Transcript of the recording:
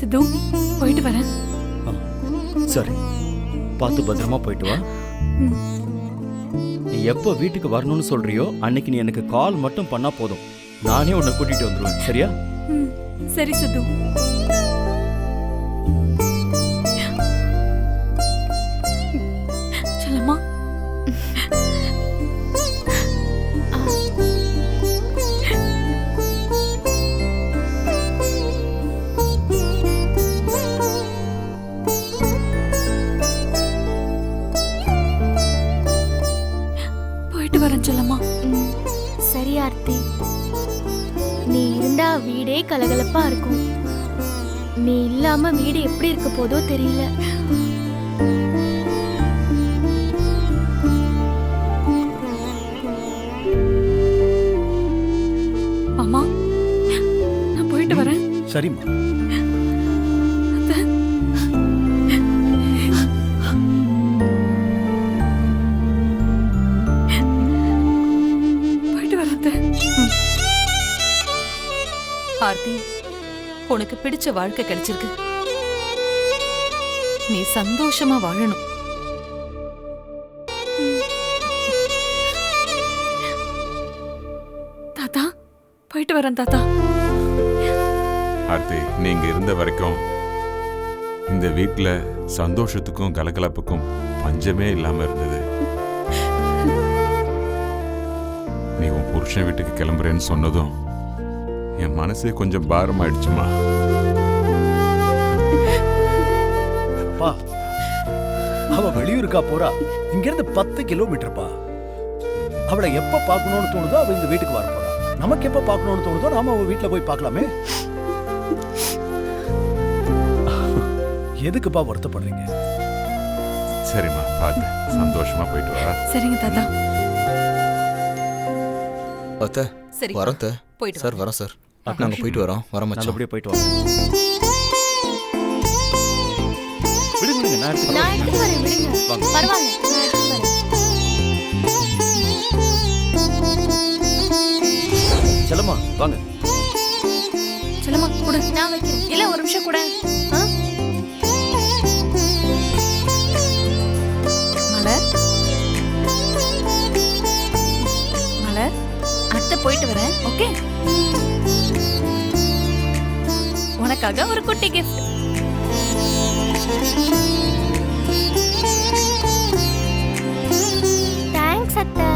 சித்து, போயிட்டு வரேன். சரி, பார்த்து பத்திரமா போயிட்டு வா. நீ எப்போ வீட்டுக்கு வரணும்னு சொல்றியோ அன்னைக்கு நீ எனக்கு கால் மட்டும் பண்ணா போதும், நானே உன்னை கூட்டிட்டு வந்துருவேன். சரியா? சரி சித்து. செல்லம்மா, போயிட்டு வரேன் செல்லம்மா. சரி ஆர்த்தி, நீ இருந்தா வீடே கலகலப்பா இருக்கும். நீ இல்லாம வீடு எப்படி இருக்க போதோ தெரியல. மாமா, நான் போயிட்டு வரேன். சரிம்மா. போயிட்டு வரேன். ஆர்த்தி, உனக்கு பிடிச்ச வாழ்க்கை கிடைச்சிருக்கு. நீ சந்தோஷமா வாழணும். தாத்தா, போயிட்டு வரேன் தாத்தா. ஆர்த்தி, நீங்க இருந்த வரைக்கும் இந்த வீட்டுல சந்தோஷத்துக்கும் கலகலப்புக்கும் பஞ்சமே இல்லாம இருந்தது. நீ உன் புருஷன் வீட்டுக்கு கிளம்புறேன்னு சொன்னதும் என் மனசே கொஞ்சம் பாரமாயிடுச்சுமா. பா, அவ வெளியூருக்கா போறா. இங்க இருந்து 10 கிலோமீட்டர்ப்பா. அவளை எப்ப பார்க்கணும்னு தோணுதோ அவ இந்த வீட்டுக்கு வர போறா. நமக்கு எப்ப பார்க்கணும்னு தோணுதோ நாம அவ வீட்டுல போய் பார்க்கலாமே. எதுக்குப்பா வருத்தப்படுறீங்க? சரிம்மா, பார்த்து சந்தோஷமா போயிட்டு வா. சரிங்க தாத்தா. அத்தை, சரி, வரோம் அத்தை. போயிட்டு சார் வரோம் சார். நாங்க போயிட்டு வரோம். வரோம் மச்சான். நல்லபடியா போயிட்டு வாங்க. விடுங்க, நான் எடுத்துக்கிறேன். நான் எடுத்துட்டு வரேன், விடுங்க. வாங்க. பரவாயில்ல, நான் எடுத்துட்டு வரேன். செல்லம்மா, வாங்க. செல்லம்மா கூட. நான் வைக்கிறேன். இல்ல, ஒரு நிமிஷம் கூட. மலர், மலர், அத்தை போயிட்டு வரேன். ஓகே, உனக்காக ஒரு குட்டி கிஃப்ட். தேங்க்ஸ் அத்தை.